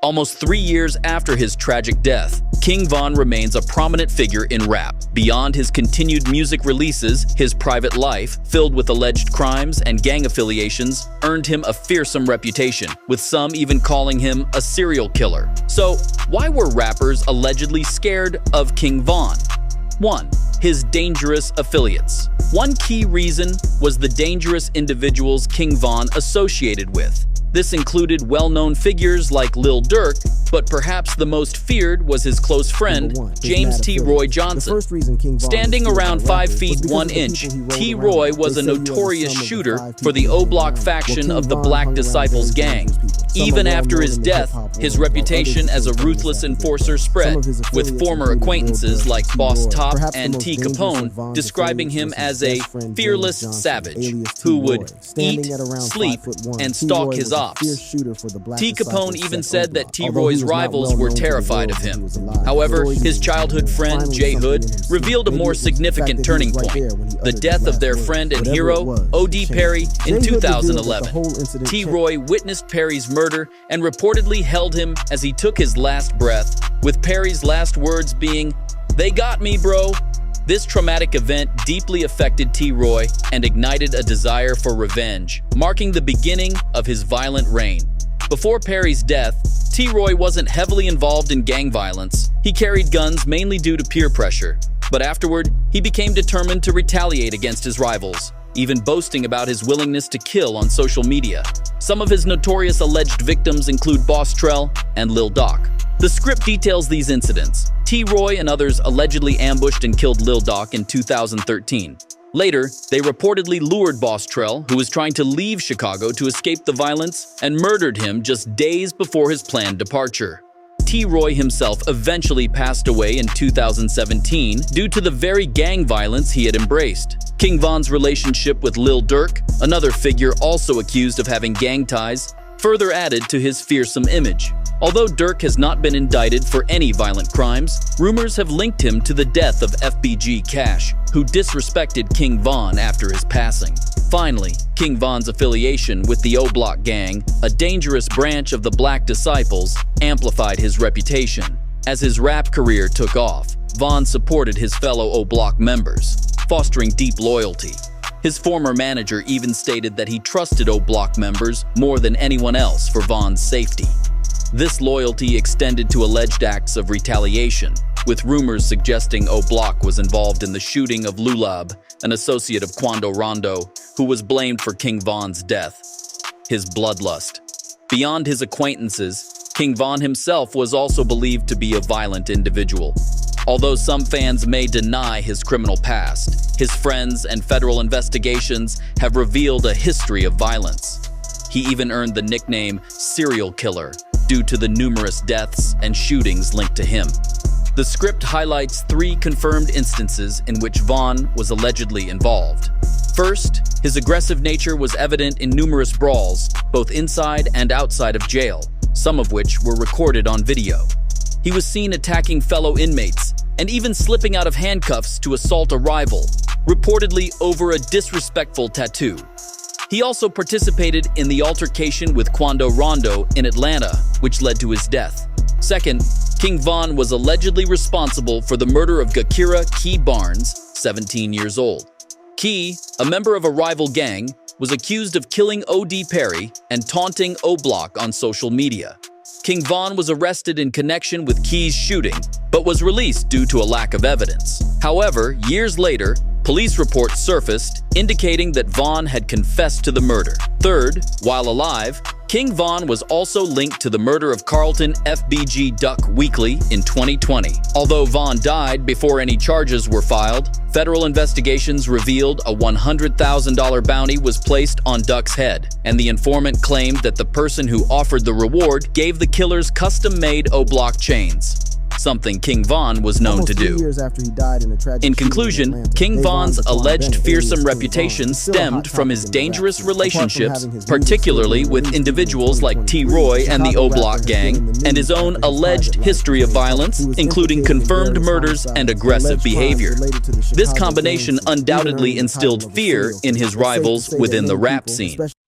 Almost 3 years after his tragic death, King Von remains a prominent figure in rap. Beyond his continued music releases, his private life, filled with alleged crimes and gang affiliations, earned him a fearsome reputation, with some even calling him a serial killer. So, why were rappers allegedly scared of King Von? 1. His dangerous affiliates. One key reason was the dangerous individuals King Von associated with. This included well-known figures like Lil Durk, but perhaps the most feared was his close friend, James T. Roy Johnson. Standing around 5 feet 1 inch, T. Roy was a notorious shooter for the O Block faction of the Black Disciples gang. Even after his death, his reputation as a ruthless enforcer spread, with former acquaintances like Boss Top and T. Capone describing him as a fearless savage who would eat, sleep, and stalk his ops. T. Capone even said that T. Roy's rivals were terrified of him. However, his childhood friend, J. Hood, revealed a more significant turning point: the death of their friend and hero, O.D. Perry, in 2011. T. Roy witnessed Perry's murder and reportedly held him as he took his last breath, with Perry's last words being, "They got me, bro." This traumatic event deeply affected T. Roy and ignited a desire for revenge, marking the beginning of his violent reign. Before Perry's death, T. Roy wasn't heavily involved in gang violence. He carried guns mainly due to peer pressure. But afterward, he became determined to retaliate against his rivals, even boasting about his willingness to kill on social media. Some of his notorious alleged victims include Boss Trell and Lil Durk. The script details these incidents. T. Roy and others allegedly ambushed and killed Lil Durk in 2013. Later, they reportedly lured Boss Trell, who was trying to leave Chicago to escape the violence, and murdered him just days before his planned departure. T. Roy himself eventually passed away in 2017 due to the very gang violence he had embraced. King Von's relationship with Lil Durk, another figure also accused of having gang ties, further added to his fearsome image. Although Durk has not been indicted for any violent crimes, rumors have linked him to the death of FBG Cash, who disrespected King Von after his passing. Finally, King Von's affiliation with the O Block gang, a dangerous branch of the Black Disciples, amplified his reputation. As his rap career took off, Von supported his fellow O Block members, fostering deep loyalty. His former manager even stated that he trusted O Block members more than anyone else for Von's safety. This loyalty extended to alleged acts of retaliation, with rumors suggesting O Block was involved in the shooting of Lulab, an associate of Quando Rondo, who was blamed for King Von's death. His bloodlust. Beyond his acquaintances, King Von himself was also believed to be a violent individual. Although some fans may deny his criminal past, his friends and federal investigations have revealed a history of violence. He even earned the nickname Serial Killer due to the numerous deaths and shootings linked to him. The script highlights 3 confirmed instances in which Von was allegedly involved. First, his aggressive nature was evident in numerous brawls, both inside and outside of jail, some of which were recorded on video. He was seen attacking fellow inmates and even slipping out of handcuffs to assault a rival, reportedly over a disrespectful tattoo. He also participated in the altercation with Quando Rondo in Atlanta, which led to his death. Second, King Von was allegedly responsible for the murder of Gakira Key Barnes, 17 years old. Key, a member of a rival gang, was accused of killing O.D. Perry and taunting O Block on social media. King Von was arrested in connection with Key's shooting, but was released due to a lack of evidence. However, years later, police reports surfaced indicating that Von had confessed to the murder. Third, while alive, King Von was also linked to the murder of Carlton FBG Duck Weekly in 2020. Although Von died before any charges were filed, federal investigations revealed a $100,000 bounty was placed on Duck's head, and the informant claimed that the person who offered the reward gave the killers custom-made O Block chains, something King Von was known to do. In conclusion, King Von's alleged fearsome reputation stemmed from his dangerous relationships, particularly with individuals like T. Roy and the O Block gang, and his own alleged history of violence, including confirmed murders and aggressive behavior. This combination undoubtedly instilled fear in his rivals within the rap scene.